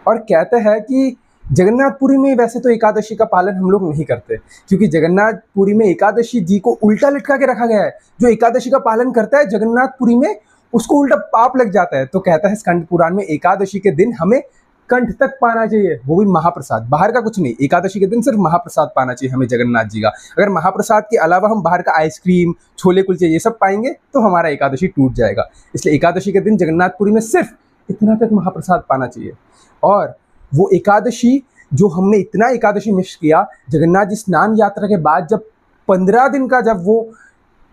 और कहते हैं कि जगन्नाथपुरी में वैसे तो एकादशी का पालन हम लोग नहीं करते, क्योंकि जगन्नाथपुरी में एकादशी जी को उल्टा लटका के रखा गया है। जो एकादशी का पालन करता है जगन्नाथपुरी में, उसको उल्टा पाप लग जाता है। तो कहता है स्कंद पुराण में एकादशी के दिन हमें कंठ तक पाना चाहिए, वो भी महाप्रसाद, बाहर का कुछ नहीं। एकादशी के दिन सिर्फ महाप्रसाद पाना चाहिए हमें जगन्नाथ जी का। अगर महाप्रसाद के अलावा हम बाहर का आइसक्रीम, छोले कुलचे ये सब पाएंगे तो हमारा एकादशी टूट जाएगा। इसलिए एकादशी के दिन जगन्नाथपुरी में सिर्फ इतना तक महाप्रसाद पाना चाहिए। और वो एकादशी जो हमने इतना एकादशी मिस किया, जगन्नाथ जी स्नान यात्रा के बाद जब 15 दिन का जब वो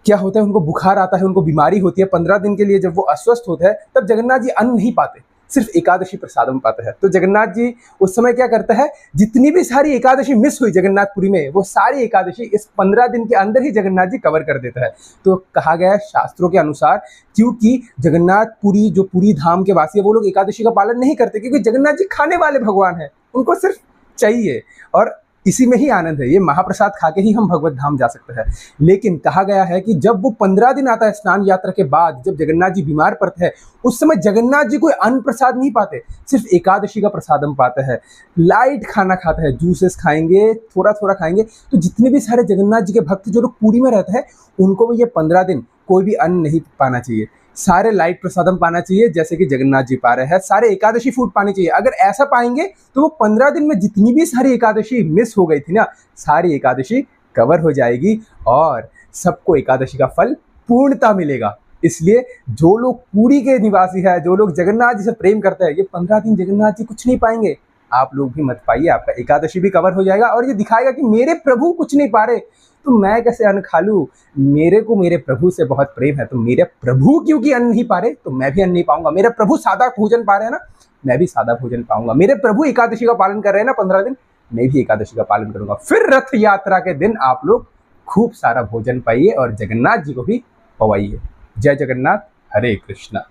क्या होता है, उनको बुखार आता है, उनको बीमारी होती है, 15 दिन के लिए जब वो अस्वस्थ होते हैं, तब जगन्नाथ जी अन्न नहीं पाते, सिर्फ एकादशी प्रसादम पाते हैं। तो जगन्नाथ जी उस समय क्या करता है, जितनी भी सारी एकादशी मिस हुई जगन्नाथपुरी में, वो सारी एकादशी इस 15 दिन के अंदर ही जगन्नाथ जी कवर कर देता है। तो कहा गया है शास्त्रों के अनुसार, क्योंकि जगन्नाथपुरी जो पुरी धाम के वासी है वो लोग एकादशी का पालन नहीं करते, क्योंकि जगन्नाथ जी खाने वाले भगवान हैं, उनको सिर्फ चाहिए और इसी में ही आनंद है। ये महाप्रसाद खा के ही हम भगवत धाम जा सकते हैं। लेकिन कहा गया है कि जब वो 15 दिन आता है स्नान यात्रा के बाद, जब जगन्नाथ जी बीमार पड़ते हैं, उस समय जगन्नाथ जी कोई अन्न प्रसाद नहीं पाते, सिर्फ एकादशी का प्रसाद हम पाते हैं। लाइट खाना खाते हैं, जूसेस खाएंगे, थोड़ा थोड़ा खाएंगे। तो जितने भी सारे जगन्नाथ जी के भक्त जो लोग पुरी में रहते हैं, उनको भी ये 15 दिन कोई भी अन्न नहीं पाना चाहिए, सारे लाइट प्रसादम पाना चाहिए, जैसे कि जगन्नाथ जी पा रहे हैं। सारे एकादशी फूड पानी चाहिए। अगर ऐसा पाएंगे तो वो 15 दिन में जितनी भी सारी एकादशी मिस हो गई थी ना, सारी एकादशी कवर हो जाएगी और सबको एकादशी का फल पूर्णता मिलेगा। इसलिए जो लोग पुरी के निवासी है, जो लोग जगन्नाथ जी से प्रेम करते हैं, ये 15 दिन जगन्नाथ जी कुछ नहीं पाएंगे। आप लोग भी मत पाइए, आपका एकादशी भी कवर हो जाएगा और ये दिखाएगा कि मेरे प्रभु कुछ नहीं पा रहे तो मैं कैसे अन्न खा लूँ। मेरे को मेरे प्रभु से बहुत प्रेम है, तो मेरे प्रभु क्योंकि अन्न नहीं पा रहे तो मैं भी अन्न नहीं पाऊंगा। मेरे प्रभु सादा भोजन पा रहे हैं ना, मैं भी सादा भोजन पाऊंगा। मेरे प्रभु एकादशी का पालन कर रहे हैं ना 15 दिन, मैं भी एकादशी का पालन करूंगा। फिर रथ यात्रा के दिन आप लोग खूब सारा भोजन पाइए और जगन्नाथ जी को भी पवाइए। जय जगन्नाथ, हरे कृष्णा।